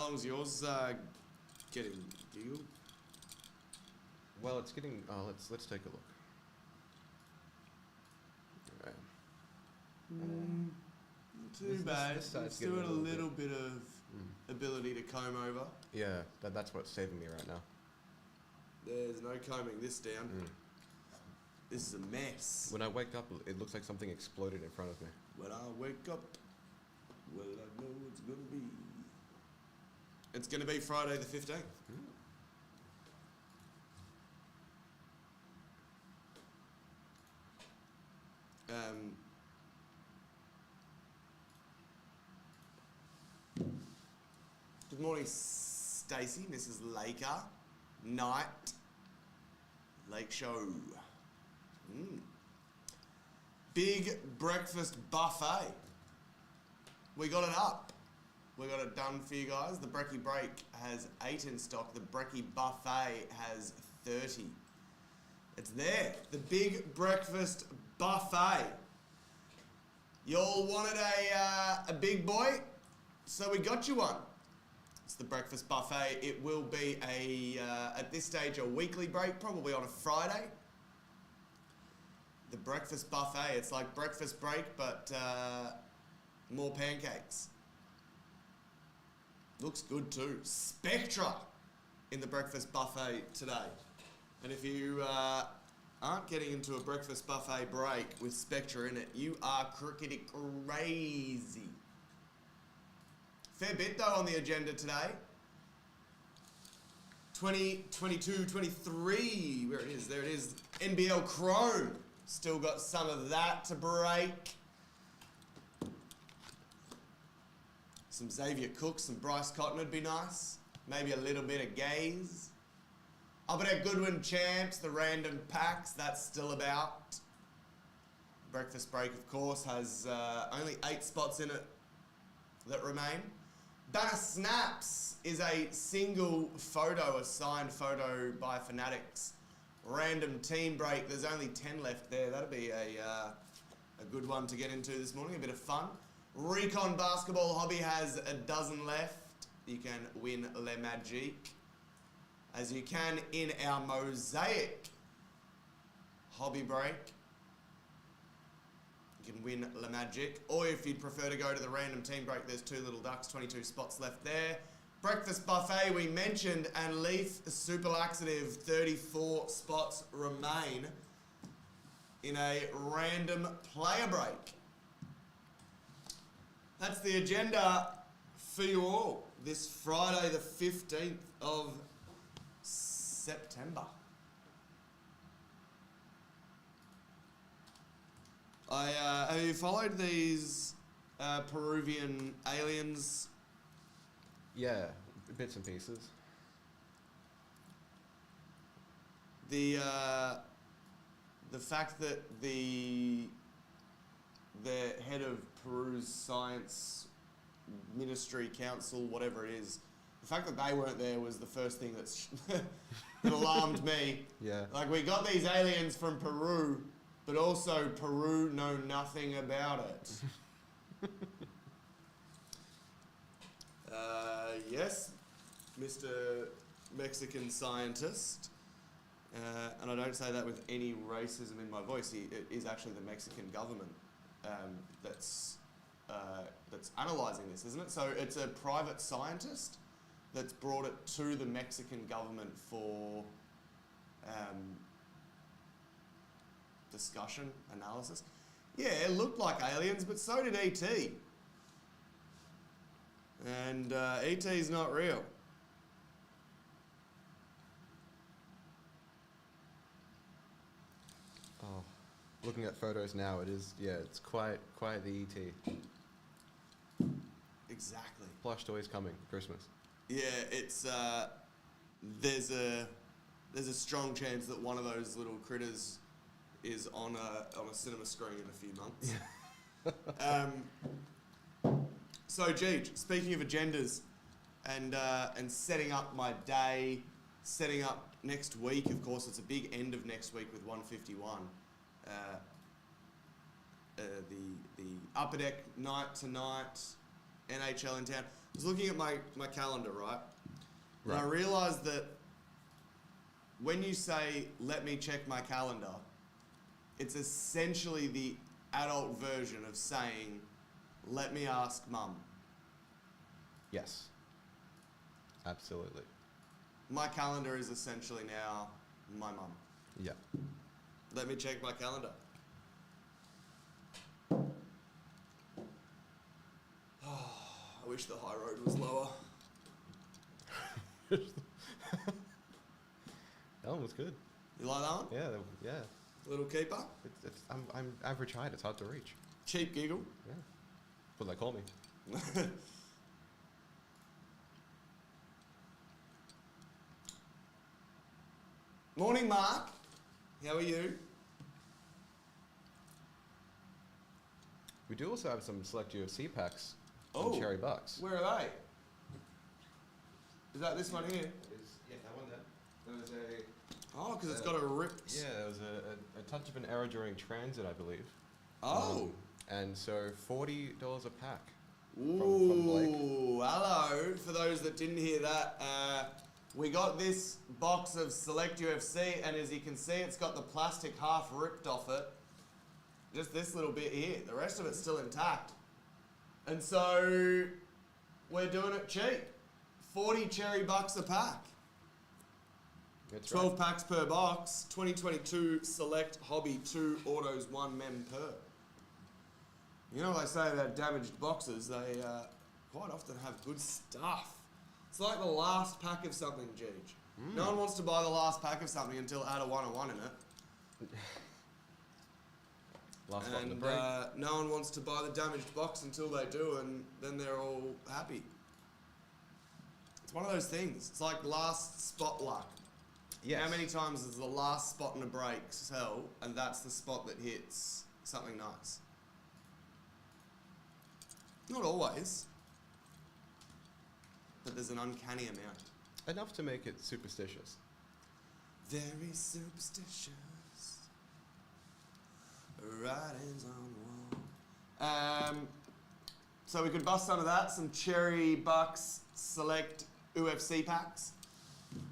long's yours getting, Giggle? Well, it's getting. Let's take a look. Right. Too bad. This side's Still got getting a a little little bit of ability to comb over. Yeah, that's what's saving me right now. There's no combing this down. This is a mess. When I wake up, it looks like something exploded in front of me. When I wake up, well, I know it's gonna be. It's gonna be Friday the 15th. Good morning, Stacey, Mrs. Laker. Night. Lake Show. Big breakfast buffet. We got it up. We got it done for you guys. The Brekkie Break has 8 in stock. The Brekkie Buffet has 30. It's there. The Big Breakfast Buffet. Y'all wanted a big boy? So we got you one. It's the Breakfast Buffet. It will be at this stage, a weekly break, probably on a Friday. The Breakfast Buffet. It's like breakfast break, but more pancakes. Looks good too. Spectra in the Breakfast Buffet today. And if you aren't getting into a Breakfast Buffet break with Spectra in it, you are crickety crazy. Fair bit though on the agenda today. 22, 23, where it is, there it is. NBL Chrome. Still got some of that to break. Some Xavier Cook, some Bryce Cotton would be nice. Maybe a little bit of Gaze. Albert Goodwin Champs, the random packs, that's still about. Breakfast Break, of course, has only 8 spots in it that remain. Banner Snaps is a single photo, a signed photo by Fanatics. Random team break, there's only 10 left there. That'll be a good one to get into this morning, a bit of fun. Recon Basketball Hobby has a dozen left. You can win Le Magique, as you can in our Mosaic Hobby Break. You can win Le Magic, or if you'd prefer to go to the random team break, there's 2 little ducks, 22 spots left there. Breakfast Buffet we mentioned, and Leaf Super Laxative, 34 spots remain in a random player break. That's the agenda for you all this Friday the 15th of September. Have you followed these Peruvian aliens? Yeah, bits and pieces. The fact that the head of Peru's science ministry, council, whatever it is, the fact that they weren't there was the first thing that's that alarmed me. Yeah. Like, we got these aliens from Peru, but also Peru know nothing about it. Yes, Mr. Mexican scientist. And I don't say that with any racism in my voice. It is actually the Mexican government that's analysing this, isn't it? So it's a private scientist that's brought it to the Mexican government for discussion, analysis. Yeah, it looked like aliens, but so did E.T. And E.T.'s not real. Oh, looking at photos now, it's quite the ET. Exactly. Plush toys coming, Christmas. Yeah, it's there's a strong chance that one of those little critters is on a cinema screen in a few months. So, Geej, speaking of agendas and setting up my day, setting up next week, of course, it's a big end of next week with 151. The Upper Deck night tonight, NHL in town. was looking at my calendar, right? And I Right. realised that when you say, let me check my calendar, it's essentially the adult version of saying, let me ask mum. Yes. Absolutely. My calendar is essentially now my mum. Yeah. Let me check my calendar. I wish the high road was lower. That one was good. You like that one? Yeah. Yeah. Little keeper? I'm average height. It's hard to reach. Cheap giggle. Yeah. That's what they call me. Morning, Mark. How are you? We do also have some select UFC packs Oh. from Cherry Bucks. Where are they? Is that this one here? Yeah, that one there. There was a Oh, because it's got a ripped. yeah, there was a touch of an error during transit, I believe. Oh. And so $40 a pack. Ooh, from Blake. hello. For those that didn't hear that, we got this box of Select UFC, and as you can see, it's got the plastic half ripped off it. Just this little bit here. The rest of it's still intact. And so, we're doing it cheap. 40 cherry bucks a pack. That's 12 right. packs per box. 2022 Select Hobby 2 Autos 1 Mem per. You know what they say about damaged boxes? They quite often have good stuff. It's like the last pack of something, Jeej. No one wants to buy the last pack of something until it had a 101 in it. Last one in the And break. no one wants to buy the damaged box until they do, and then they're all happy. It's one of those things. It's like last spot luck. Yes. How many times does the last spot in a break sell, and that's the spot that hits something nice? Not always. But there's an uncanny amount. Enough to make it superstitious. Very superstitious. Writings on the wall. So we could bust some of that, some Cherry Bucks Select UFC packs.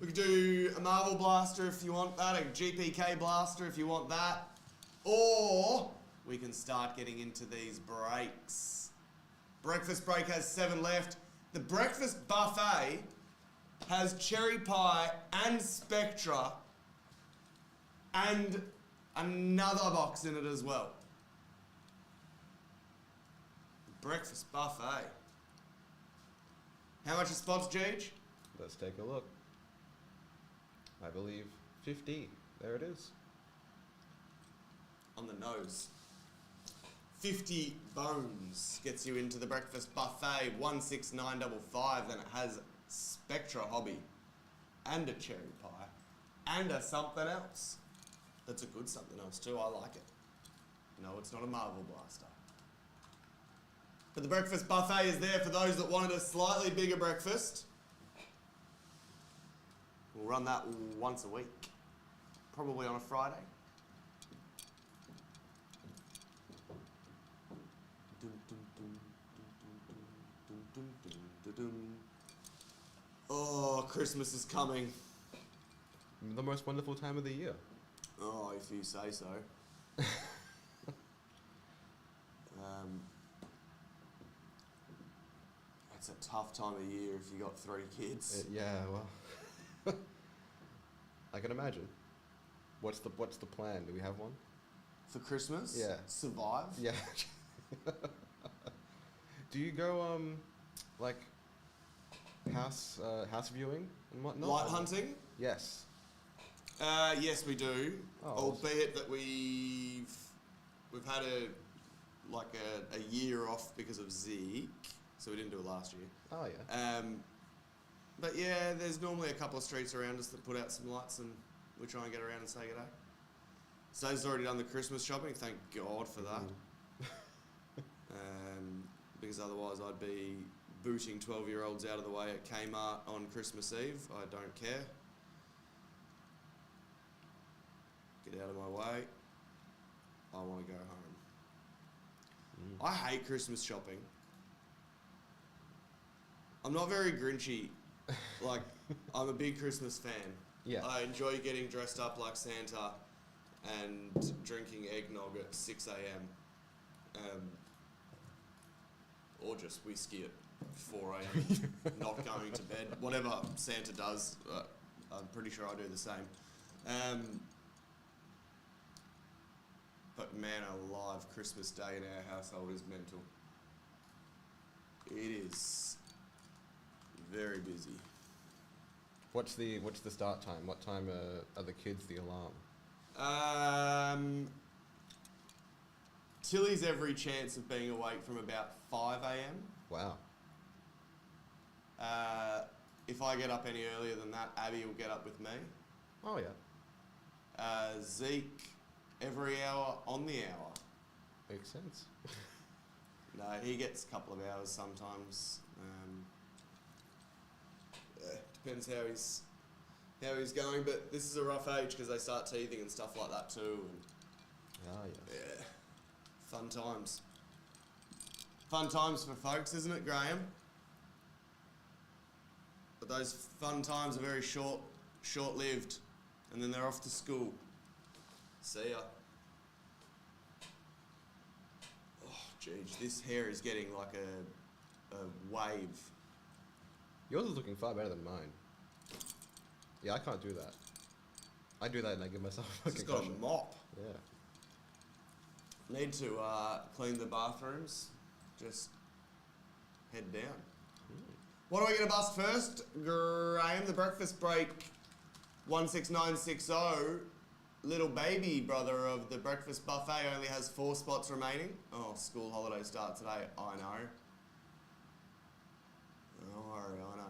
We could do a Marvel Blaster if you want that, a GPK Blaster if you want that. Or we can start getting into these breaks. Breakfast break has 7 left. The breakfast buffet has cherry pie and Spectra and another box in it as well. Breakfast buffet. How much are spots, Jeej? Let's take a look. I believe 50. There it is. On the nose. 50 bones gets you into the breakfast buffet, 16955. Then it has Spectra Hobby and a cherry pie and a something else. That's a good something else too. I like it. No, it's not a Marvel Blaster. But the breakfast buffet is there for those that wanted a slightly bigger breakfast. We'll run that once a week, probably on a Friday. Oh, Christmas is coming. The most wonderful time of the year. Oh, if you say so. It's a tough time of year if you got 3 kids. Yeah, well, I can imagine. What's the plan? Do we have one? For Christmas? Yeah. Survive? Yeah. Do you go like house viewing and whatnot? Light hunting? Yes. Yes, we do. Oh, Albeit that we've had a year off because of Zeke, so we didn't do it last year. Oh yeah. But yeah, there's normally a couple of streets around us that put out some lights, and we try and get around and say g'day. Save's already done the Christmas shopping, thank God for that. Because otherwise I'd be booting 12-year-olds out of the way at Kmart on Christmas Eve. I don't care. Get out of my way. I want to go home. I hate Christmas shopping. I'm not very Grinchy. Like, I'm a big Christmas fan. Yeah. I enjoy getting dressed up like Santa and drinking eggnog at 6 a.m. Or just whiskey at 4 a.m. Not going to bed. Whatever Santa does, I'm pretty sure I do the same. But man alive, Christmas Day in our household is mental. It is very busy. What's the start time? What time are the kids the alarm? Tilly's every chance of being awake from about 5 a.m. Wow. If I get up any earlier than that, Abby will get up with me. Oh yeah. Zeke, every hour on the hour. Makes sense. No, he gets a couple of hours sometimes. Depends how he's going, but this is a rough age because they start teething and stuff like that too. And Ah yes. yeah, fun times. Fun times for folks, isn't it, Graham? But those fun times are very short-lived, and then they're off to school. See ya. Oh, geez, this hair is getting like a wave. Yours is looking far better than mine. Yeah, I can't do that. I do that and I give myself a Just got a concussion. mop. Yeah. Need to clean the bathrooms. Just head down. What are we going to bust first? Graham, the breakfast break 16960. Little baby brother of the breakfast buffet only has 4 spots remaining. Oh, school holiday start today. I know. Don't worry, I know.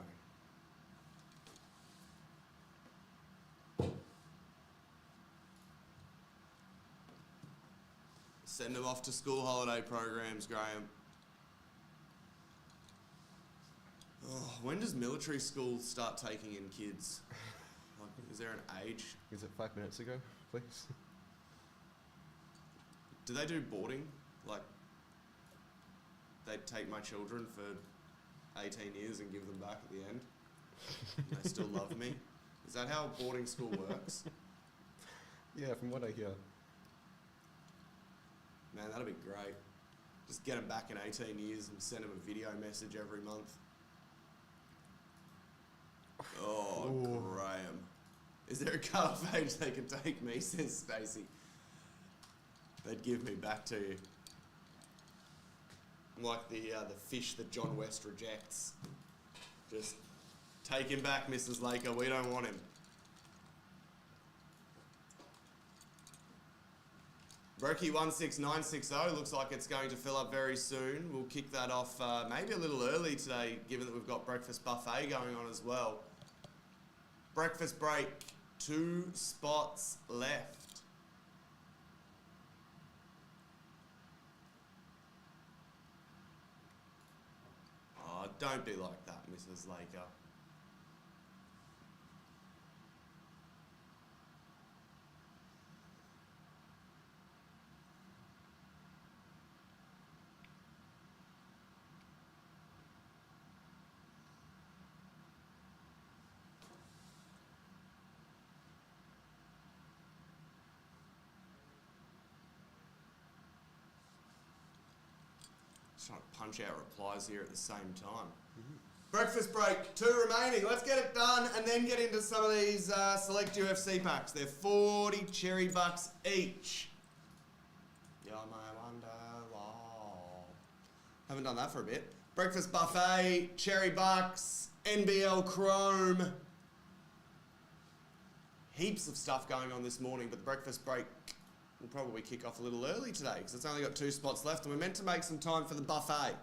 Send them off to school holiday programs, Graham. Oh, when does military school start taking in kids? Like, is there an age? Is it 5 minutes ago, please? Do they do boarding? Like, they take my children for 18 years and give them back at the end? And they still love me? Is that how boarding school works? Yeah, from what I hear. Man, that'd be great. Just get them back in 18 years and send them a video message every month. Oh, Ooh. Graham. Is there a cut-off age they can take me, says Stacey. They'd give me back to you. I'm like the fish that John West rejects. Just take him back, Mrs. Laker. We don't want him. Brokey 16960 looks like it's going to fill up very soon. We'll kick that off maybe a little early today, given that we've got breakfast buffet going on as well. Breakfast break, 2 spots left. Oh, don't be like that, Mrs. Laker. Trying to punch out replies here at the same time. Breakfast break, 2 remaining. Let's get it done and then get into some of these select UFC packs. They're 40 cherry bucks each. Yeah, I wonder why. Haven't done that for a bit. Breakfast buffet, cherry bucks, NBL Chrome. Heaps of stuff going on this morning, but the breakfast break will probably kick off a little early today because it's only got 2 spots left and we're meant to make some time for the buffet.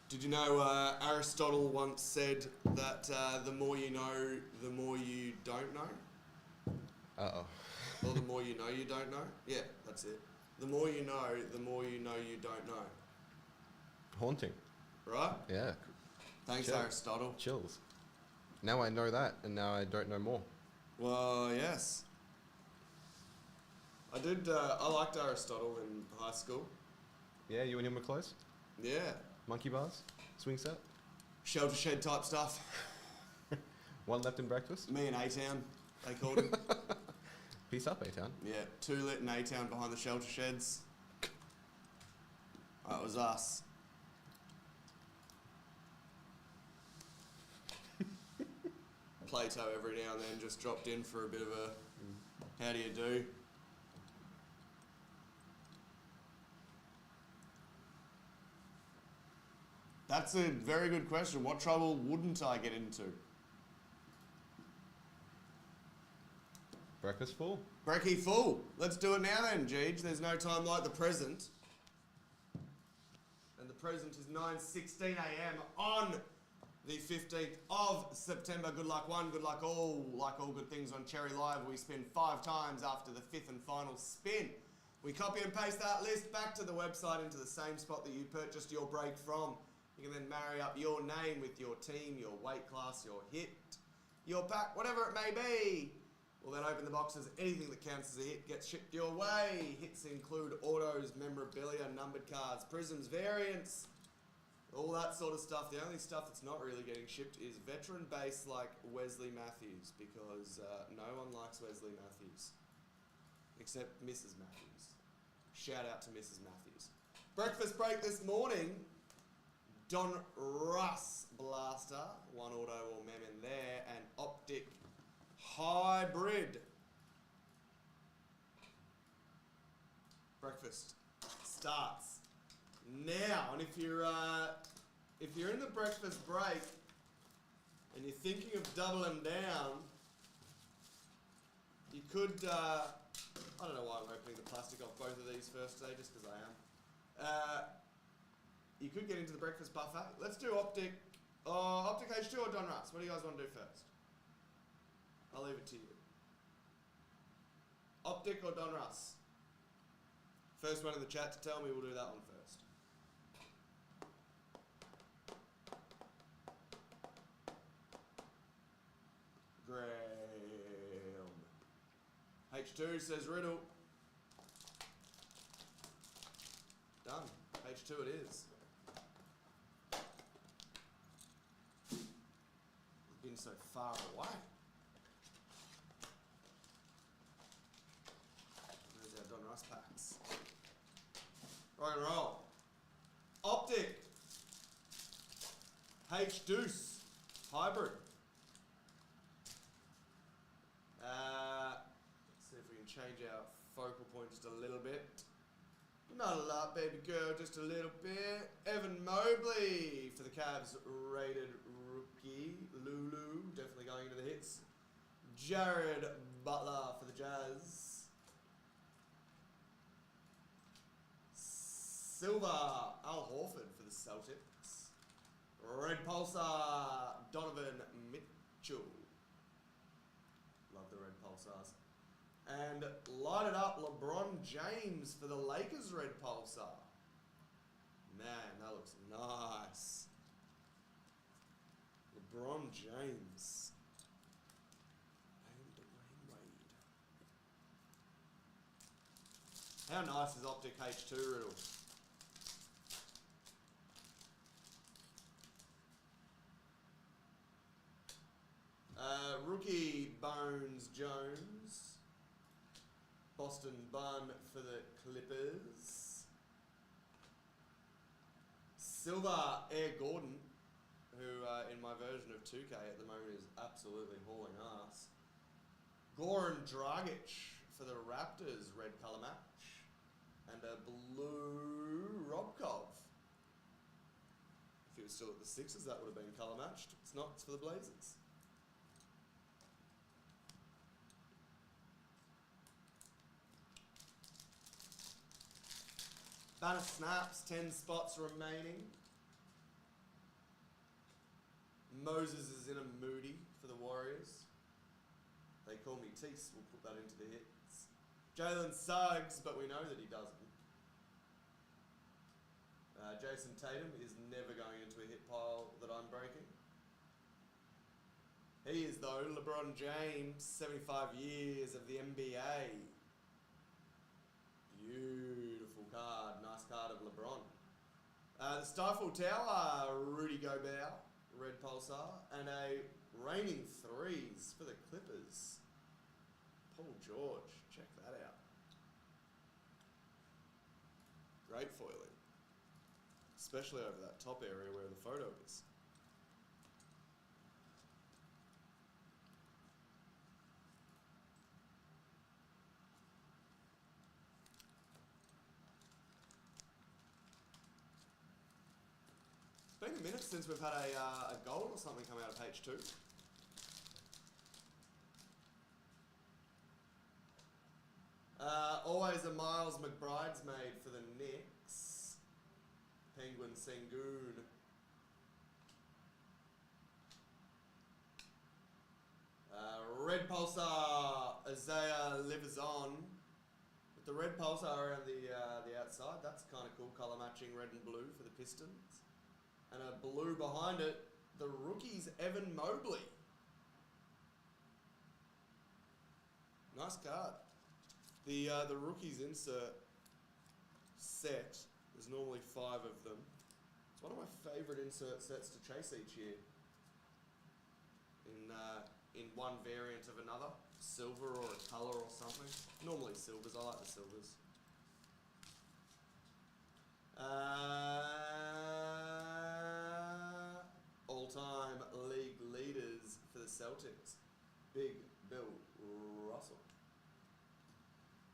Did you know Aristotle once said that the more you know, the more you don't know? Uh-oh. Or the more you know you don't know? Yeah, that's it. The more you know you don't know. Haunting. Right? Yeah. Thanks, Chill. Aristotle. Chills. Now I know that, and now I don't know more. Well, yes. I liked Aristotle in high school. Yeah, you and him were close? Yeah. Monkey bars? Swing set? Shelter shed type stuff. One left in breakfast? Me and A-Town, they called him. Peace up, A-Town. Yeah, 2 lit and A-Town behind the shelter sheds. That was us. Plato every now and then just dropped in for a bit of a how do you do? That's a very good question. What trouble wouldn't I get into? Breakfast full? Brekkie full. Let's do it now then, Jeej. There's no time like the present. And the present is 9:16 a.m. on the 15th of September. Good luck one, good luck all. Like all good things on Cherry Live, we spin 5 times after the 5th and final spin. We copy and paste that list back to the website into the same spot that you purchased your break from. You can then marry up your name with your team, your weight class, your hit, your pack, whatever it may be. We'll then open the boxes. Anything that counts as a hit gets shipped your way. Hits include autos, memorabilia, numbered cards, prisms, variants, all that sort of stuff. The only stuff that's not really getting shipped is veteran base like Wesley Matthews, because no one likes Wesley Matthews except Mrs. Matthews. Shout out to Mrs. Matthews. Breakfast break this morning. Don Russ Blaster, 1 auto or mem in there, and Optic Hybrid. Breakfast starts now, and if you're in the breakfast break and you're thinking of doubling down, you could. I don't know why I'm opening the plastic off both of these first today, just because I am. You could get into the breakfast buffet. Let's do Optic H2 or Don Russ. What do you guys want to do first? I'll leave it to you. Optic or Don Russ? First one in the chat to tell me, we'll do that one first. Graham. H2 says Riddle. Done. H2 it is. It's been so far away. There's our Don Russ packs. Rock and roll. Optic. H Deuce. Hybrid. Let's see if we can change our focal point just a little bit. Not a lot, baby girl, just a little bit. Evan Mobley for the Cavs, rated rookie. Lulu, definitely going into the hits. Jared Butler for the Jazz. Silver, Al Horford for the Celtics. Red Pulsar, Donovan Mitchell. Love the red pulsars. And light it up, LeBron James for the Lakers red pulsar. Man, that looks nice. LeBron James. And Dwayne Wade. How nice is Optic H2 Riddle? Rookie Bones Jones. Boston Bun for the Clippers. Silver Air Gordon, who in my version of 2K at the moment is absolutely hauling ass. Goran Dragic for the Raptors red colour match. And a blue Robkov. If he was still at the Sixers, that would have been colour matched. It's not, it's for the Blazers. Banner snaps, 10 spots remaining. Moses is in a moody for the Warriors. They call me Tease, we'll put that into the hits. Jalen Suggs, but we know that he doesn't. Jason Tatum is never going into a hit pile that I'm breaking. He is, though, LeBron James, 75 years of the NBA. Beautiful card. Nice card of LeBron. The Stifle Tower, Rudy Gobert, red pulsar, and a raining threes for the Clippers. Paul George, check that out. Great foiling. Especially over that top area where the photo is. It's been a minute since we've had a gold or something come out of H2. Always a Miles McBride's made for the Knicks. Penguin Sengun. Red Pulsar, Isaiah Livazon. With the red pulsar around the outside, that's kind of cool. Colour matching red and blue for the Pistons. And a blue behind it, the rookies, Evan Mobley. Nice card. The rookies insert set, there's normally 5 of them. It's one of my favourite insert sets to chase each year. In one variant of another, silver or a colour or something. Normally silvers, I like the silvers. All-time league leaders for the Celtics. Big Bill Russell.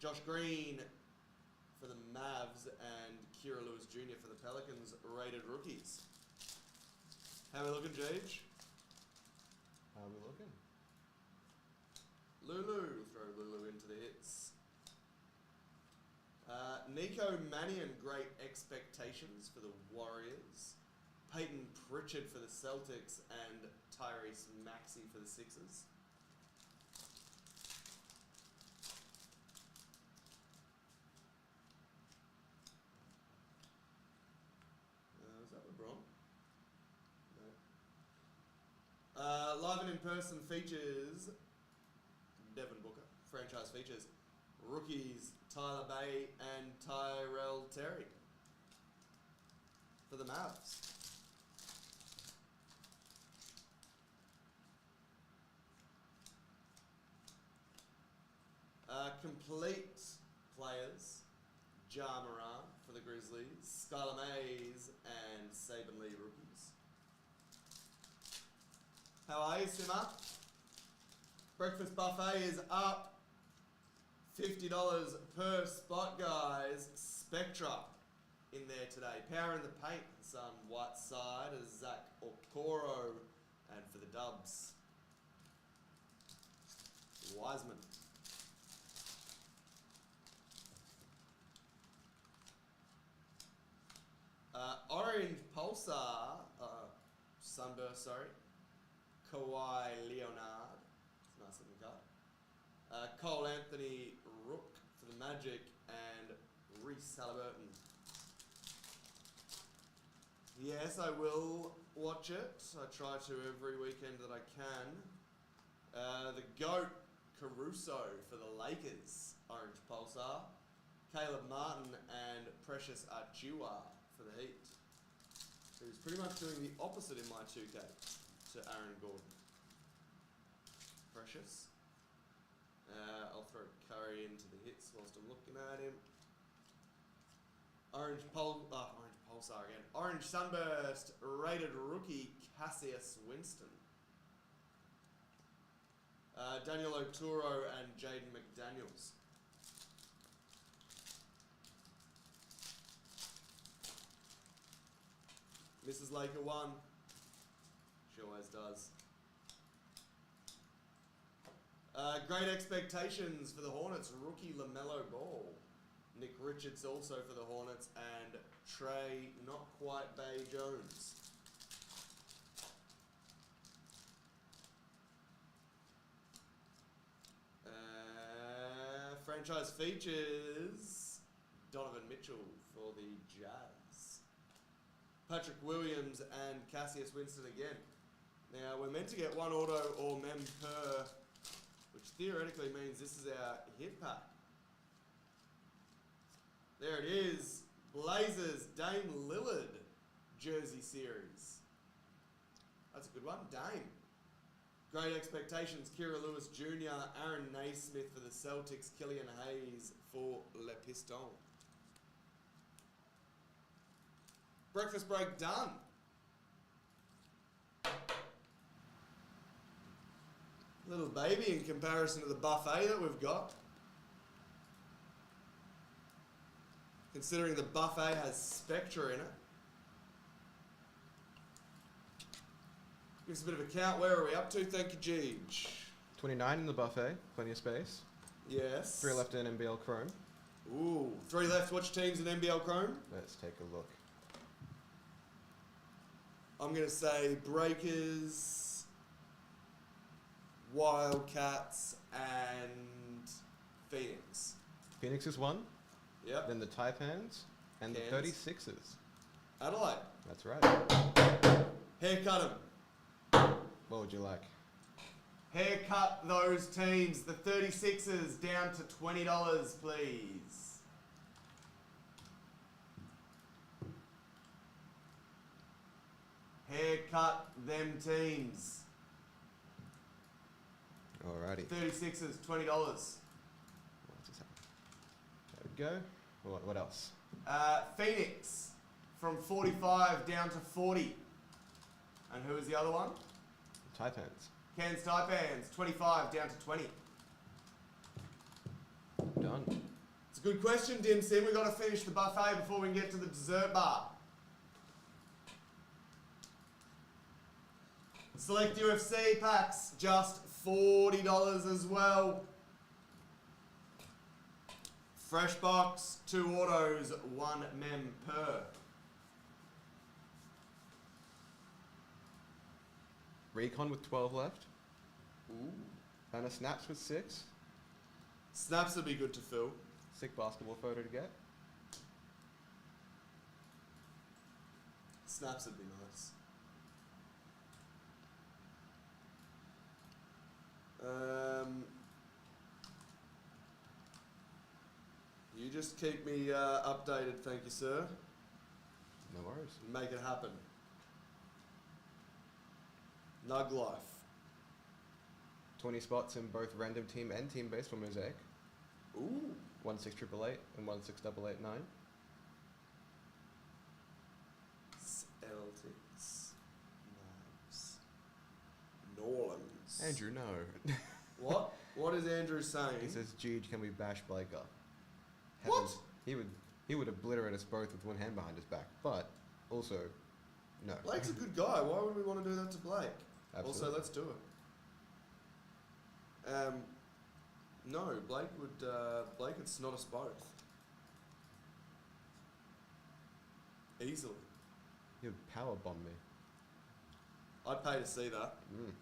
Josh Green for the Mavs and Kira Lewis Jr. for the Pelicans, rated rookies. How are we looking, Jage? How are we looking? Lulu, throw Lulu into the hits. Nico Mannion, great expectations for the Warriors. Peyton Pritchard for the Celtics and Tyrese Maxey for the Sixers. Was that LeBron? No. Live and in-person features Devin Booker. Franchise features rookies Tyler Bay and Tyrell Terry for the Mavs. Complete players, Ja Morant for the Grizzlies, Skylar Mays and Saban Lee rookies. How are you, Simmer? Breakfast buffet is up. $50 per spot, guys. Spectra in there today. Power in the paint, some Whiteside, Zach Okoro, and for the Dubs, Wiseman. Orange Pulsar, Sunburst, sorry. Kawhi Leonard, it's a nice looking card. Cole Anthony Rook for the Magic and Reese Halliburton. Yes, I will watch it. I try to every weekend that I can. The GOAT Caruso for the Lakers, Orange Pulsar. Caleb Martin and Precious Achiuwa for the Heat. Who's pretty much doing the opposite in my 2K to Aaron Gordon. Precious. I'll throw Curry into the hits whilst I'm looking at him. Orange Pulsar again. Orange Sunburst, rated rookie Cassius Winston. Daniel Oturo and Jaden McDaniels. Mrs. Laker 1. She always does. Great expectations for the Hornets. Rookie LaMelo Ball. Nick Richards also for the Hornets. And Trey, not quite Bay Jones. franchise features Donovan Mitchell for the Jazz. Patrick Williams and Cassius Winston again. Now, we're meant to get one auto or mem per, which theoretically means this is our hit pack. There it is. Blazers Dame Lillard jersey series. That's a good one. Dame. Great expectations. Kira Lewis Jr., Aaron Naismith for the Celtics, Killian Hayes for Le Piston. Breakfast break done. Little baby in comparison to the buffet that we've got. Considering the buffet has Spectra in it. Give us a bit of a count. Where are we up to? Thank you, Jeej. 29 in the buffet, plenty of space. Yes. 3 left in NBL Chrome. Ooh, 3 left. Which teams in NBL Chrome? Let's take a look. I'm going to say Breakers, Wildcats, and Phoenix. Phoenix is 1, Yep. then the Taipans, and the Cairns. 36ers. Adelaide. That's right. Haircut them. What would you like? Haircut those teams. The 36ers down to $20, please. Haircut them teams. Alrighty. 36ers, $20. What's this happen? There we go. What else? Phoenix from 45 down to 40. And who was the other one? Taipans. Cairns Taipans, 25 down to 20. Done. It's a good question, Dim Sim. We've got to finish the buffet before we can get to the dessert bar. Select UFC packs, just $40 as well. Fresh box, 2 autos, 1 mem per. Recon with 12 left. Ooh. And a Snaps with 6. Snaps would be good to fill. Sick basketball photo to get. Snaps would be nice. You just keep me updated, thank you, sir. No worries. Make it happen. Nug life. 20 spots in both random team and team base for Mosaic. Ooh. 16888 and 16889. Celtics. Nice. Norlands. Andrew, no. What? What is Andrew saying? He says, Jeej, can we bash Blake up? What? He would obliterate us both with one hand behind his back, but also, no. Blake's a good guy. Why would we want to do that to Blake? Absolutely. Also, let's do it. No, Blake would snot us both. Easily. He would power bomb me. I'd pay to see that. Mm.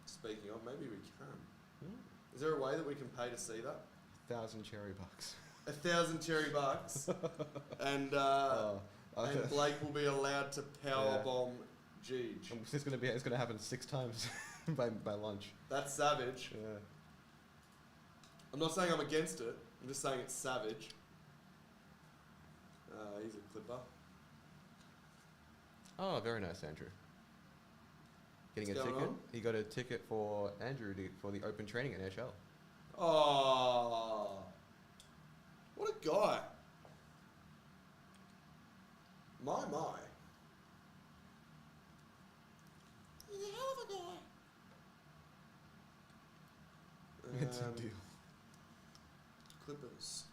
Speaking of, maybe we can. Mm. Is there a way that we can pay to see that? 1,000 cherry bucks. 1,000 cherry bucks. and and Blake will be allowed to power bomb Jeej. It's gonna happen 6 times by lunch. That's savage. Yeah. I'm not saying I'm against it. I'm just saying it's savage. He's a clipper. Oh, very nice, Andrew. Getting What's a going ticket. on? He got a ticket for Andrew for the open training at NHL. Oh, what a guy. My. He's a hell of a guy. It's a deal. Clippers.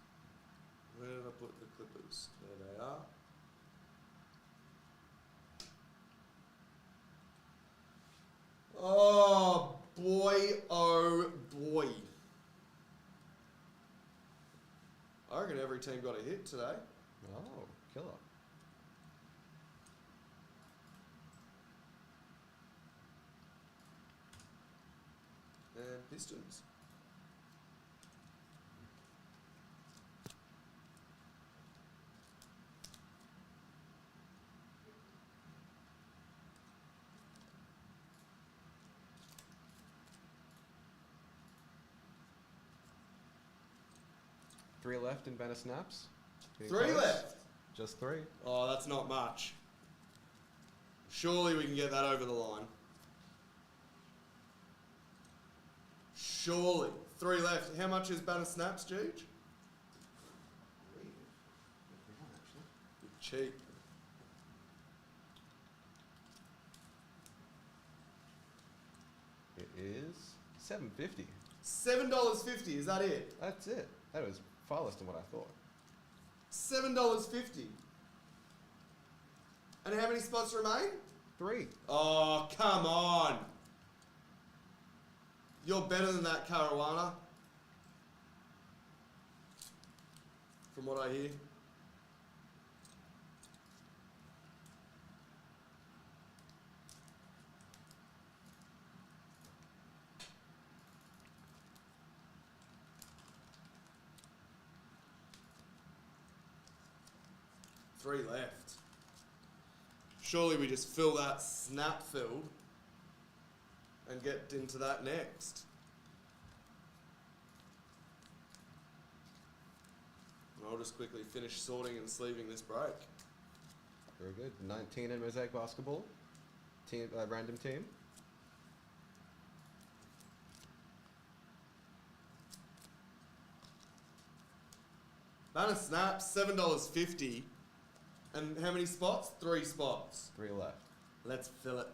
Where did I put the Clippers? There they are. Oh boy, oh boy. I reckon every team got a hit today. Oh, killer. And Pistons. 3 left in Banner Snaps. Getting 3 close. left. Just 3. Oh, that's not much. Surely we can get that over the line. Surely. 3 left. How much is Banner Snaps, Juge? You're cheap. It is $7.50. $7.50, is that it? That's it. That was far less than what I thought. $7.50. And how many spots remain? 3. Oh, come on. You're better than that, Caruana. From what I hear. Three left. Surely we just fill that snap fill and get into that next. And I'll just quickly finish sorting and sleeving this break. Very good. 19 in Mosaic Basketball. Team, random team. Banner Snaps, $7.50. And how many spots? 3 spots. 3 left. Let's fill it.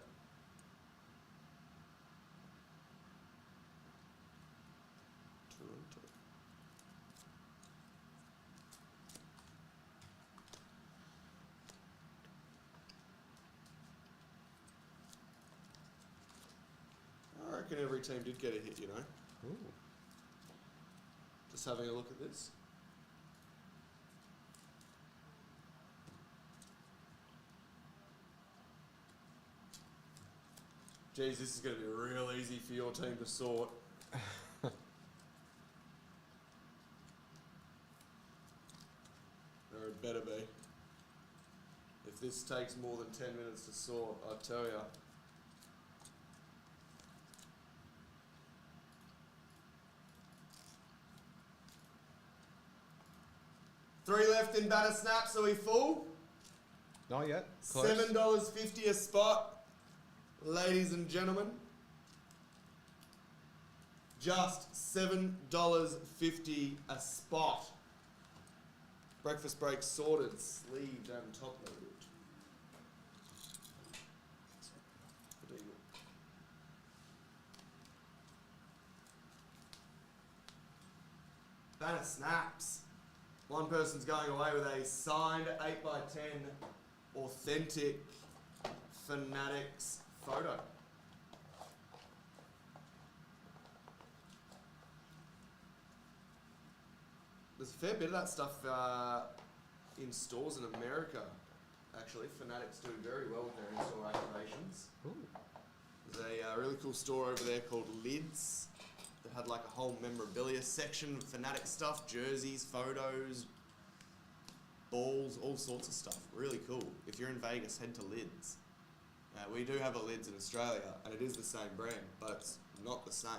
I reckon every team did get a hit, you know. Ooh. Just having a look at this. Geez, this is going to be real easy for your team to sort. Or it better be. If this takes more than 10 minutes to sort, I tell ya. Three left in Banner Snaps, are we full? Not yet. Close. $7.50 a spot. Ladies and gentlemen, just $7.50 a spot. Breakfast break sorted, sleeved and top loaded. Banner Snaps. One person's going away with a signed 8x10 authentic Fanatics photo. There's a fair bit of that stuff in stores in America. Actually, Fanatics do very well with their in-store activations. Ooh. There's a really cool store over there called Lids that had like a whole memorabilia section of Fanatic stuff, jerseys, photos, balls, all sorts of stuff. Really cool. If you're in Vegas, head to Lids. We do have a Lids in Australia, and it is the same brand, but it's not the same.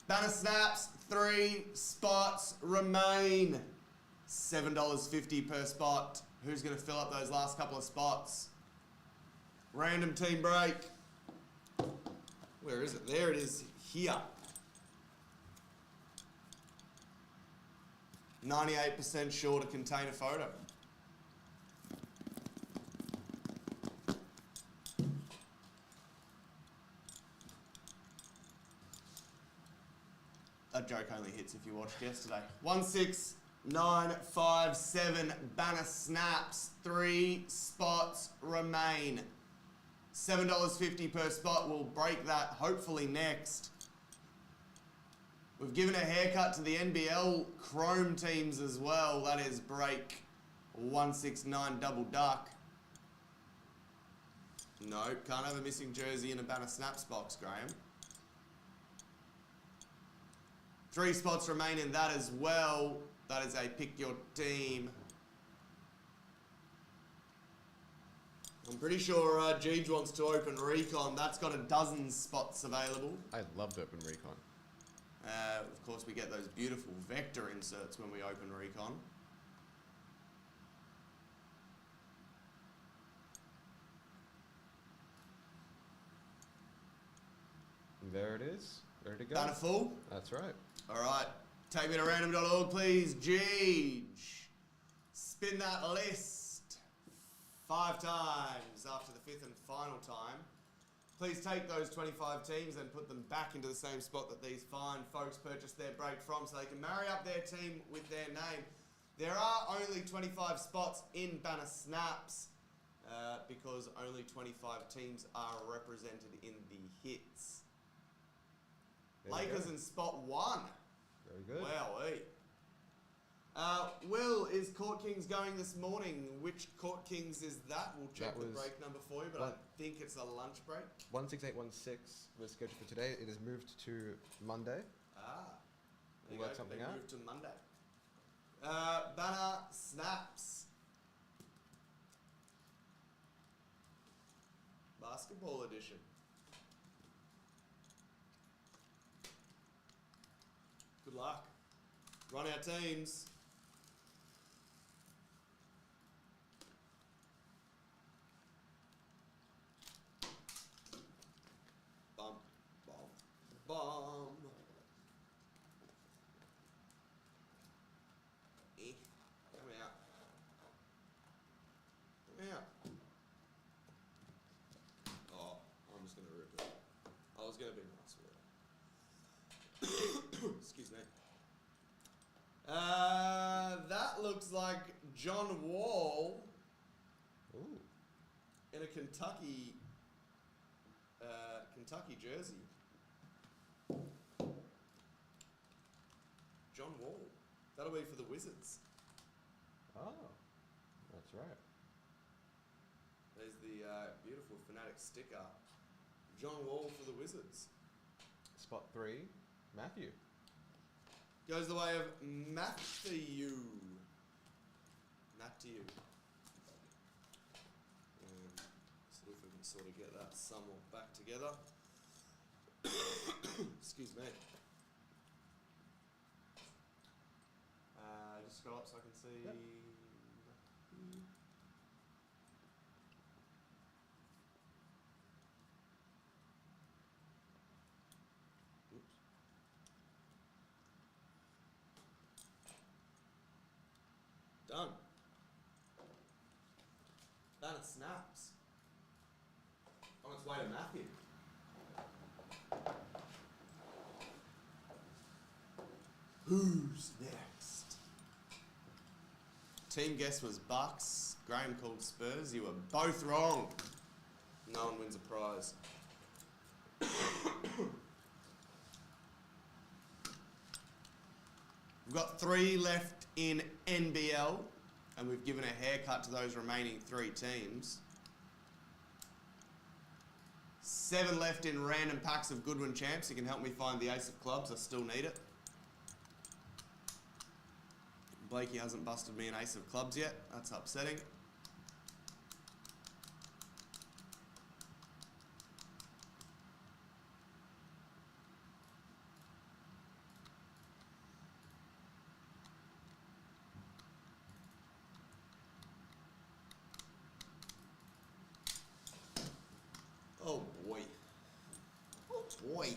Banner Snaps, 3 spots remain. $7.50 per spot. Who's going to fill up those last couple of spots? Random team break. Where is it? There it is, here. 98% sure to contain a photo. That joke only hits if you watched yesterday. 16957 Banner Snaps. 3 spots remain. $7.50 per spot. We'll break that hopefully next. We've given a haircut to the NBL Chrome teams as well. That is break 169 Double Duck. Nope, can't have a missing jersey in a Banner Snaps box, Graham. 3 spots remain in that as well. That is a pick your team. I'm pretty sure Jeej wants to open Recon. That's got a dozen spots available. I'd love to open Recon. Of course, we get those beautiful vector inserts when we open Recon. And there it is. Ready to go. Banner full? That's right. All right. Take me to random.org, please. Jeej. Spin that list 5 times after the 5th and final time. Please take those 25 teams and put them back into the same spot that these fine folks purchased their break from so they can marry up their team with their name. There are only 25 spots in Banner Snaps because only 25 teams are represented in the hits. There you Lakers go. in spot 1. Very good. Wowee. Will, is Court Kings going this morning? Which Court Kings is that? We'll check That the was break number for you, but one- I think it's a lunch break. 16816 was scheduled for today. It is moved to Monday. Ah, there We'll you work go. something They out. moved to Monday. Banner Snaps. Basketball edition. Good luck. Run our teams. Bum, bum, bum. Come out. Come out. Oh, I'm just gonna rip it. I was gonna be nice with it. Excuse me. That looks like John Wall Ooh. in a Kentucky jersey. John Wall. That'll be for the Wizards. Oh. That's right. There's the beautiful Fnatic sticker. John Wall for the Wizards. Spot 3, Matthew. Goes the way of Matthew. Matthew. See if we can sort of get that somewhat back together. Excuse me. Just scroll up so I can see. Yep. Oops. Done. Banner Snaps. On its way to Matthew. Who's next? Team guess was Bucks. Graham called Spurs. You were both wrong. No one wins a prize. We've got 3 left in NBL, and we've given a haircut to those remaining 3 teams. 7 left in random packs of Goodwin Champs. You can help me find the ace of clubs. I still need it. Blakey hasn't busted me an ace of clubs yet. That's upsetting. Oh boy. Oh boy.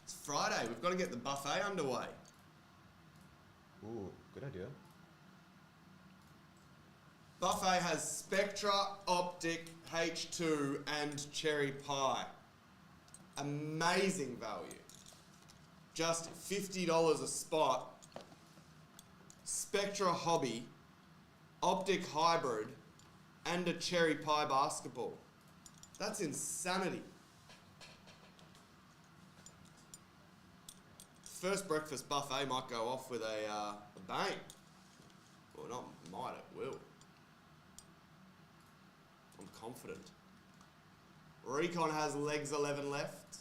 It's Friday. We've got to get the buffet underway. Ooh, good idea. Buffet has Spectra, Optic, H2, and Cherry Pie. Amazing value. Just $50 a spot. Spectra Hobby, Optic Hybrid, and a Cherry Pie basketball. That's insanity. First breakfast buffet might go off with a bang. Well, not might, it will. I'm confident. Recon has legs 11 left.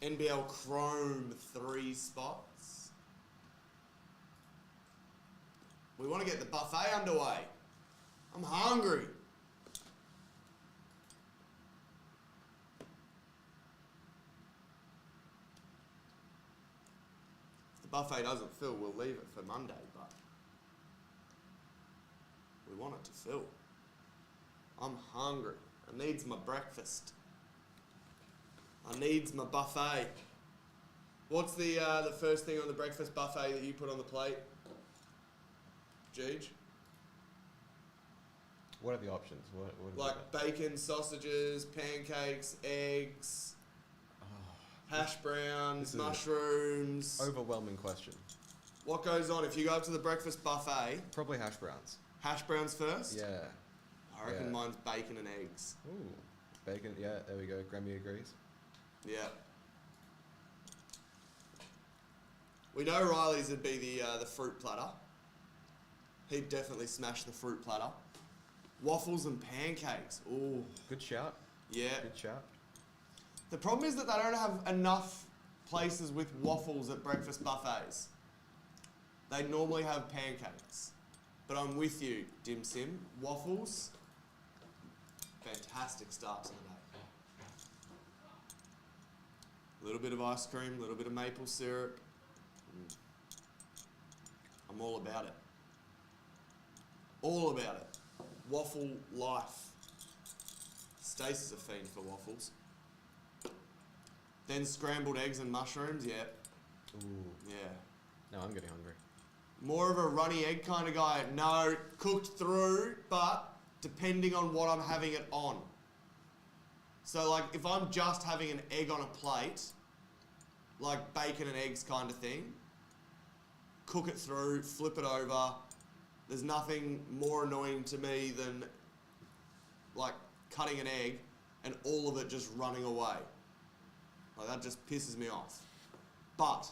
NBL Chrome 3 spots. We want to get the buffet underway. I'm hungry. If the buffet doesn't fill, we'll leave it for Monday, but we want it to fill. I'm hungry. I needs my breakfast. I needs my buffet. What's the first thing on the breakfast buffet that you put on the plate? Jeej? What are the options? What Like bacon, sausages, pancakes, eggs, hash browns, This is an mushrooms. overwhelming question. What goes on if you go up to the breakfast buffet? Probably hash browns. Hash browns first? Yeah. I reckon Yeah. mine's bacon and eggs. Ooh. Bacon. Yeah, there we go. Grammy agrees. Yeah. We know Riley's would be the fruit platter. He'd definitely smash the fruit platter. Waffles and pancakes. Ooh. Good shout. Yeah. Good shout. The problem is that they don't have enough places with waffles at breakfast buffets. They normally have pancakes. But I'm with you, Dim Sim. Waffles, fantastic start to the day. A little bit of ice cream, a little bit of maple syrup. I'm all about it. All about it. Waffle life. Stacey's a fiend for waffles. Then scrambled eggs and mushrooms, yeah. Ooh. Yeah. No, I'm getting hungry. More of a runny egg kind of guy. No, cooked through, but depending on what I'm having it on. So like if I'm just having an egg on a plate, like bacon and eggs kind of thing, cook it through, flip it over. There's nothing more annoying to me than like cutting an egg and all of it just running away. Like that just pisses me off. But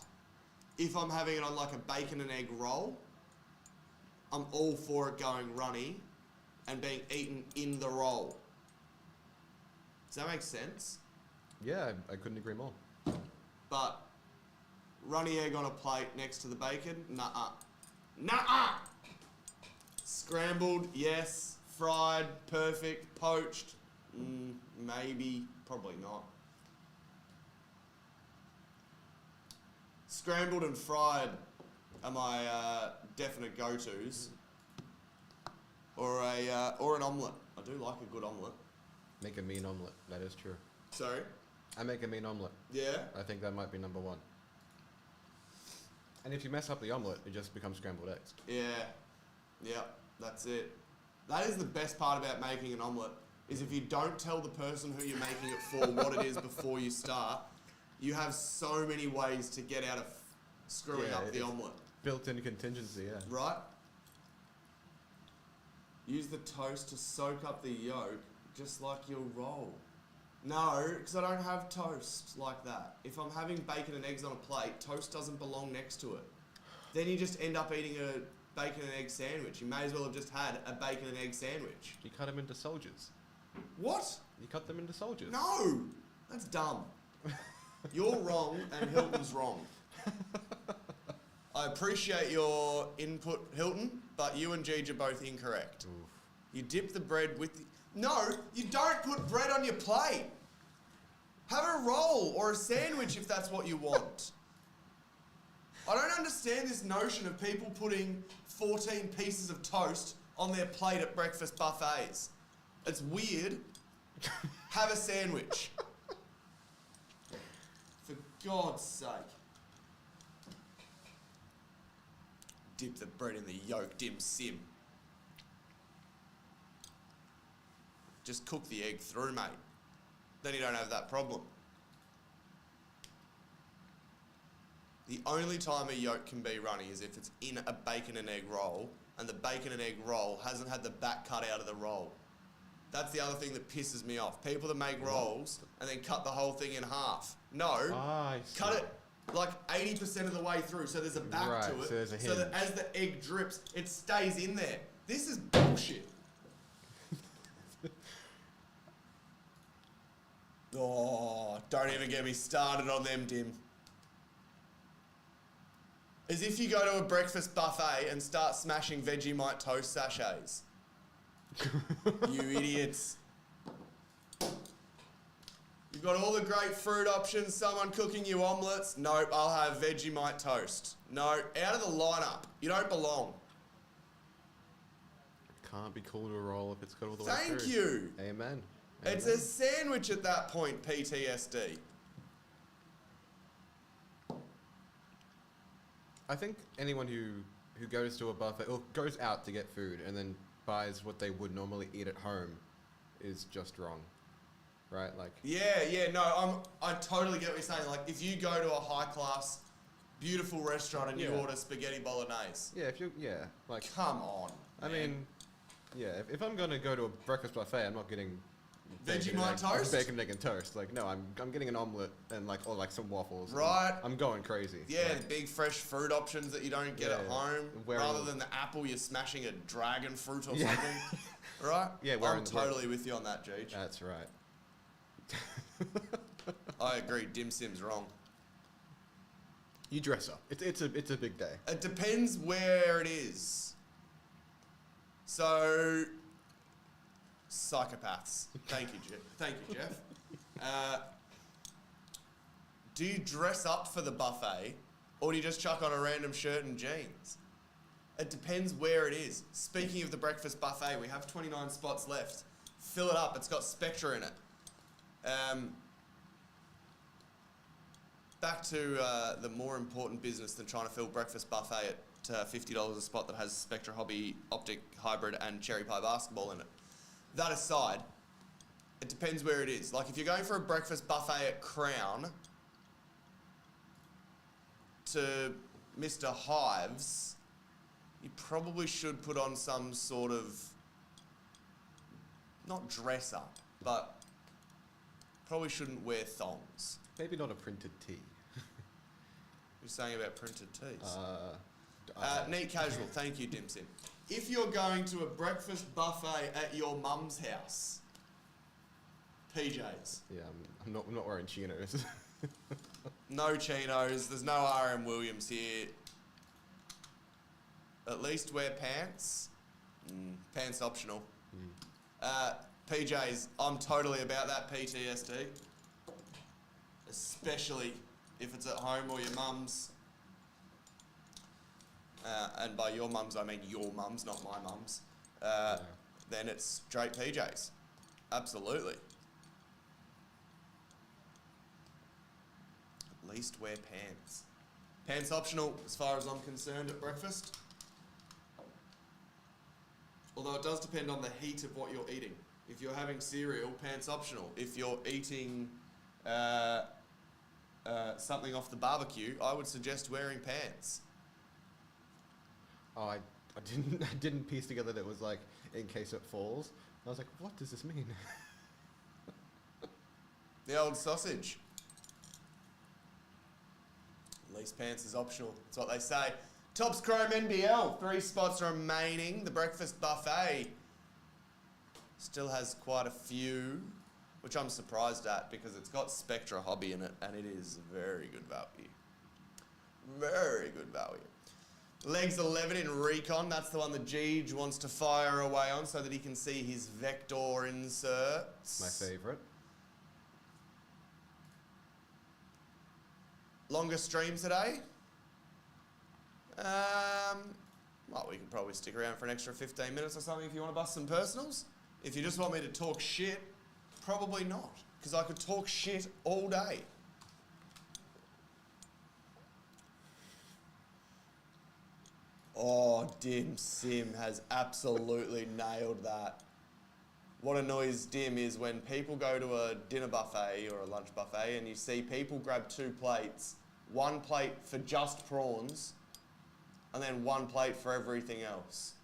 if I'm having it on like a bacon and egg roll, I'm all for it going runny and being eaten in the roll. Does that make sense? Yeah, I couldn't agree more. But runny egg on a plate next to the bacon, nuh-uh. Nuh-uh! Scrambled, yes. Fried, perfect. Poached, maybe, probably not. Scrambled and fried are my definite go-tos. Or an omelette. I do like a good omelette. Make a mean omelette. That is true. Sorry? I make a mean omelette. Yeah? I think that might be number one. And if you mess up the omelette, it just becomes scrambled eggs. Yeah. Yep, that's it. That is the best part about making an omelette, is if you don't tell the person who you're making it for what it is before you start, you have so many ways to get out of screwing up the omelette. Built-in contingency, yeah. Right? Use the toast to soak up the yolk, just like your roll. No, because I don't have toast like that. If I'm having bacon and eggs on a plate, toast doesn't belong next to it. Then you just end up eating a bacon and egg sandwich. You may as well have just had a bacon and egg sandwich. You cut them into soldiers. What? You cut them into soldiers. No! That's dumb. You're wrong and Hilton's wrong. I appreciate your input, Hilton, but you and Jeej are both incorrect. Oof. You dip the bread with the... No, you don't put bread on your plate. Have a roll or a sandwich if that's what you want. I don't understand this notion of people putting 14 pieces of toast on their plate at breakfast buffets. It's weird. Have a sandwich. For God's sake. Dip the bread in the yolk, Dim Sim. Just cook the egg through, mate. Then you don't have that problem. The only time a yolk can be runny is if it's in a bacon and egg roll, and the bacon and egg roll hasn't had the back cut out of the roll. That's the other thing that pisses me off. People that make rolls and then cut the whole thing in half. No, I see. cut it like 80% of the way through, so there's a back Right, to it, so there's a so that hinge. as the egg drips, it stays in there. This is bullshit. Oh, don't even get me started on them, Dim. is if you go to a breakfast buffet and start smashing Vegemite toast sachets. You idiots. You've got all the great fruit options, someone cooking you omelettes. Nope, I'll have Vegemite toast. No, out of the lineup. You don't belong. Can't be called a roll if it's got all the way through. Thank you. Amen. It's a sandwich at that point, PTSD. I think anyone who goes to a buffet or goes out to get food and then buys what they would normally eat at home is just wrong, right? Like, No, I totally get what you're saying. Like, if you go to a high class, beautiful restaurant and you order spaghetti bolognese, like, come on. I mean, if I'm gonna go to a breakfast buffet, I'm not getting Vegemite toast? bacon, egg, and toast. Like, no, I'm getting an omelette and like some waffles. Right. I'm going crazy. Yeah, Like, big fresh fruit options that you don't get at home. Wearing- Rather than the apple, you're smashing a dragon fruit or Yeah. something. Right? Yeah, I'm totally with you on that, Jeej. That's right. I agree, dim sim's wrong. You dress up. It's a big day. It depends where it is. So, psychopaths. Thank you, Jeff. Thank you, Jeff. Do you dress up for the buffet, or do you just chuck on a random shirt and jeans? It depends where it is. Speaking of the breakfast buffet, we have 29 spots left. Fill it up. It's got Spectra in it. Back to the more important business than trying to fill breakfast buffet at $50 a spot that has Spectra Hobby, Optic Hybrid and Cherry Pie Basketball in it. That aside, it depends where it is. Like if you're going for a breakfast buffet at Crown to Mr. Hives, you probably should put on some sort of, not dress up, but probably shouldn't wear thongs. Maybe not a printed tee. You're saying about printed tees? Neat casual, thank you, Dim Sim. If you're going to a breakfast buffet at your mum's house, PJs. Yeah, I'm not wearing chinos. No chinos, there's no RM Williams here. At least wear pants. Pants optional. PJs, I'm totally about that PTSD. Especially if it's at home or your mum's. And by your mum's, I mean your mum's, not my mum's. Then it's straight PJs. Absolutely. At least wear pants. Pants optional as far as I'm concerned at breakfast. Although it does depend on the heat of what you're eating. If you're having cereal, pants optional. If you're eating something off the barbecue, I would suggest wearing pants. Oh, I didn't piece together that it was like in case it falls. I was like, what does this mean? The old sausage. At least pants is optional. That's what they say. Topps Chrome NBL. 3 spots remaining. The breakfast buffet still has quite a few, which I'm surprised at because it's got Spectra Hobby in it and it is very good value. Very good value. Legs 11 in Recon. That's the one that Jeej wants to fire away on so that he can see his Vector inserts. My favourite. Longer stream today? Well, we can probably stick around for an extra 15 minutes or something if you want to bust some personals. If you just want me to talk shit, probably not, because I could talk shit all day. Oh, Dim Sim has absolutely nailed that. What annoys Dim is when people go to a dinner buffet or a lunch buffet and you see people grab 2 plates, 1 plate for just prawns, and then 1 plate for everything else.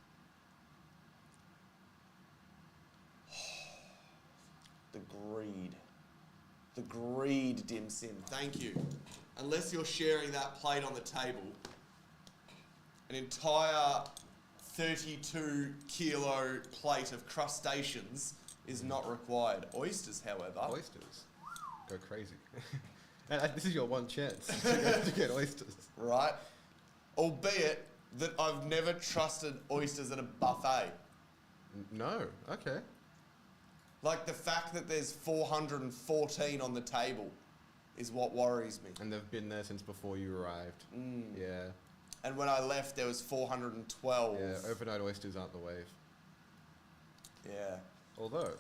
The greed. The greed, Dim Sim. Thank you. Unless you're sharing that plate on the table, an entire 32 kilo plate of crustaceans is not required. Oysters, however. Oysters. Go crazy. And this is your one chance to get oysters. Right. albeit that I've never trusted oysters at a buffet. No. Okay. Like the fact that there's 414 on the table is what worries me. And they've been there since before you arrived. Yeah. And when I left, there was 412. Yeah. Overnight oysters aren't the wave. Yeah. Although.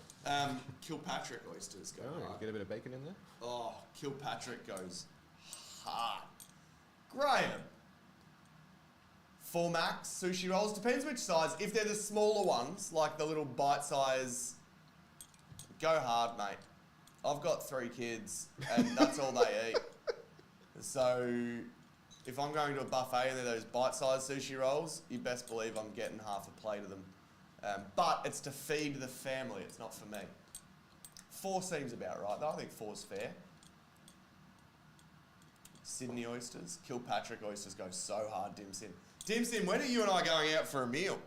Kilpatrick oysters go Oh, hard. get a bit of bacon in there. Oh, Kilpatrick goes hard. Graham. 4 max sushi rolls. Depends which size. If they're the smaller ones, like the little bite size, go hard, mate. I've got 3 kids and that's all they eat. So if I'm going to a buffet and they're those bite-sized sushi rolls, you best believe I'm getting half a plate of them. But it's to feed the family, it's not for me. 4 seems about right though, I think 4's fair. Sydney oysters, Kilpatrick oysters go so hard, Dim Sim. Dim Sim, when are you and I going out for a meal?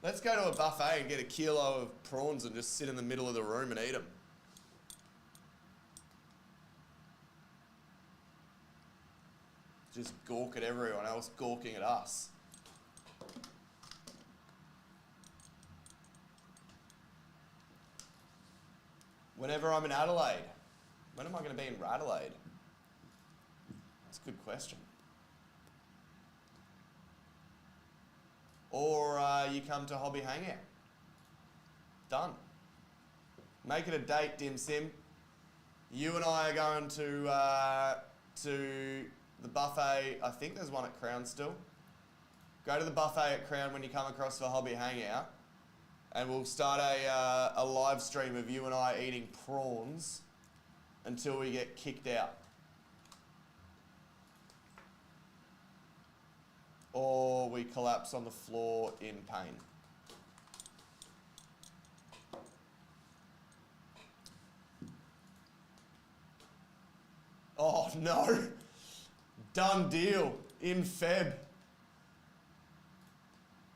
Let's go to a buffet and get a kilo of prawns and just sit in the middle of the room and eat them. Just gawk at everyone else gawking at us. Whenever I'm in Adelaide, when am I going to be in Adelaide? That's a good question. Or you come to Hobby Hangout. Done. Make it a date, Dim Sim. You and I are going to the buffet. I think there's one at Crown still. Go to the buffet at Crown when you come across for Hobby Hangout, and we'll start a live stream of you and I eating prawns until we get kicked out. Or we collapse on the floor in pain. Oh no! Done deal. In Feb.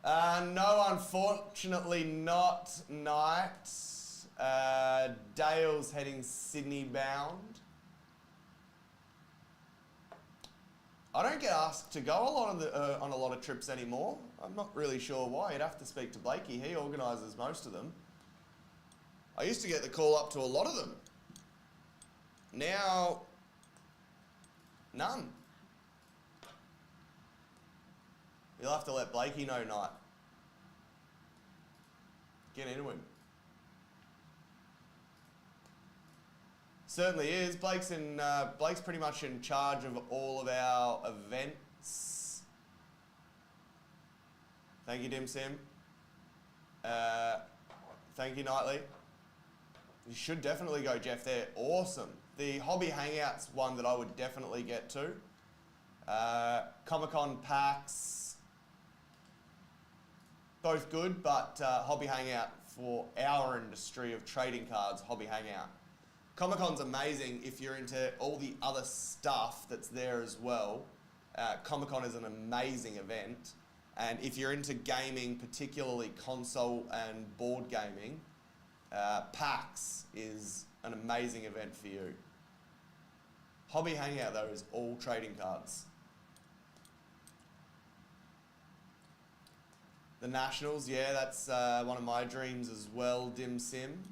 No, unfortunately not, Knight. Dale's heading Sydney bound. I don't get asked to go a lot on a lot of trips anymore. I'm not really sure why. You'd have to speak to Blakey. He organises most of them. I used to get the call up to a lot of them. Now, none. You'll have to let Blakey know, Knight. Get into him. Certainly is. Blake's pretty much in charge of all of our events. Thank you, Dim Sim. Thank you, Knightley. You should definitely go, Jeff. They're awesome. The Hobby Hangout's one that I would definitely get to. Comic-Con packs, both good, but Hobby Hangout for our industry of trading cards, Hobby Hangout. Comic-Con's amazing if you're into all the other stuff that's there as well. Comic-Con is an amazing event. And if you're into gaming, particularly console and board gaming, PAX is an amazing event for you. Hobby Hangout, though, is all trading cards. The Nationals, yeah, that's one of my dreams as well, Dim Sim.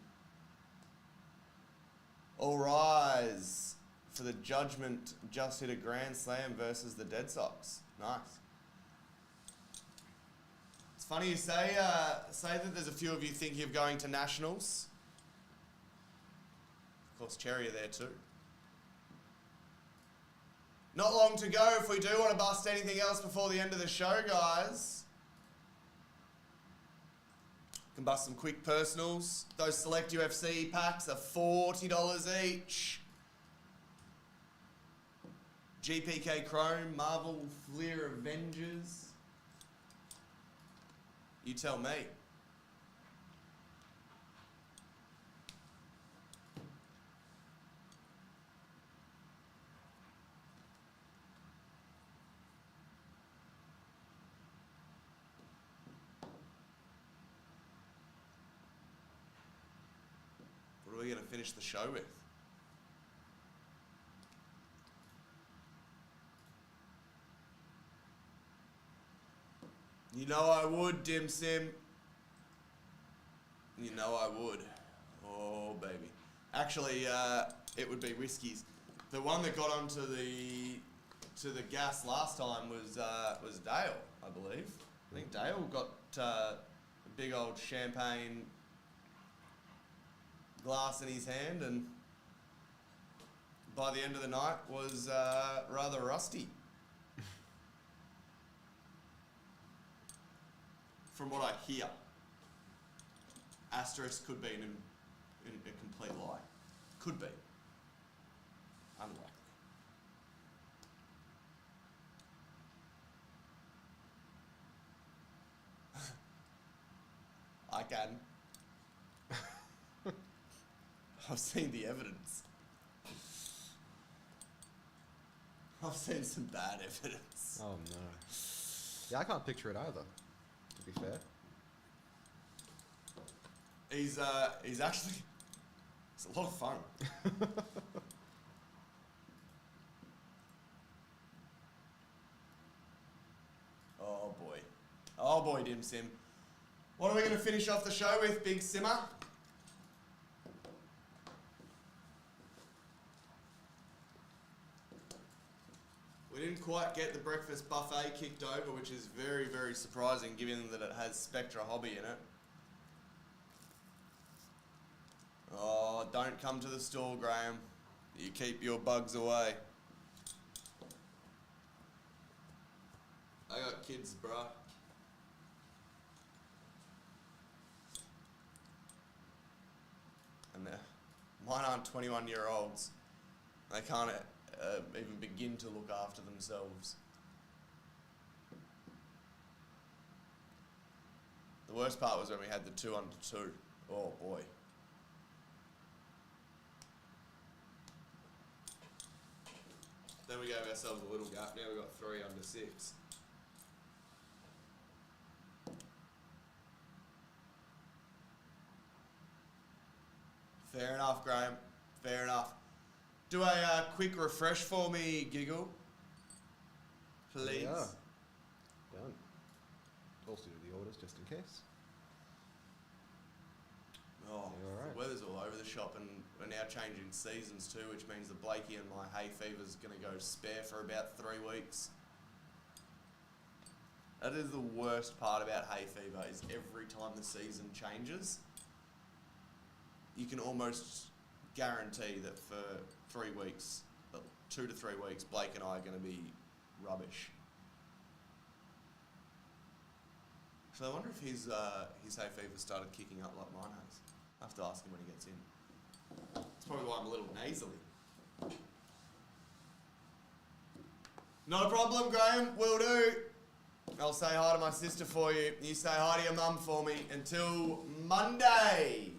All rise for the Judgment just hit a grand slam versus the Dead Sox. Nice. It's funny you say that there's a few of you thinking of going to Nationals. Of course, Cherry are there too. Not long to go if we do want to bust anything else before the end of the show, guys. Can bust some quick personals. Those select UFC packs are $40 each. GPK Chrome, Marvel Fleer Avengers. You tell me. What are we going to finish the show with? You know I would, Dim Sim. You know I would. Oh, baby. Actually, it would be Whiskies. The one that got onto the gas last time was Dale, I believe. I think Dale got a big old champagne glass in his hand, and by the end of the night was rather rusty. From what I hear. Asterisk could be a complete lie. Could be. Unlikely. I can. I've seen the evidence. I've seen some bad evidence. Oh no. Yeah, I can't picture it either, to be fair. He's actually, it's a lot of fun. Oh boy. Oh boy, Dim Sim. What are we going to finish off the show with, Big Simmer? We didn't quite get the breakfast buffet kicked over, which is very, very surprising given that it has Spectra Hobby in it. Oh, don't come to the store, Graham. You keep your bugs away. I got kids, bruh. And mine aren't 21-year-olds. They can't even begin to look after themselves. The worst part was when we had the 2 under 2. Oh boy. Then we gave ourselves a little gap. Now we've got 3 under 6. Fair enough, Graham. Fair enough. Do a quick refresh for me, Giggle. Please. Yeah. Done. Also do the orders just in case. Oh, Yeah, all right. the weather's all over the shop, and we're now changing seasons too, which means that Blakey and my hay fever's going to go spare for about 3 weeks. That is the worst part about hay fever, is every time the season changes, you can almost guarantee that for 3 weeks, 2 to 3 weeks, Blake and I are going to be rubbish. So I wonder if his hay fever started kicking up like mine has. I have to ask him when he gets in. That's probably why I'm a little nasally. Not a problem, Graham. Will do. I'll say hi to my sister for you. You say hi to your mum for me. Until Monday.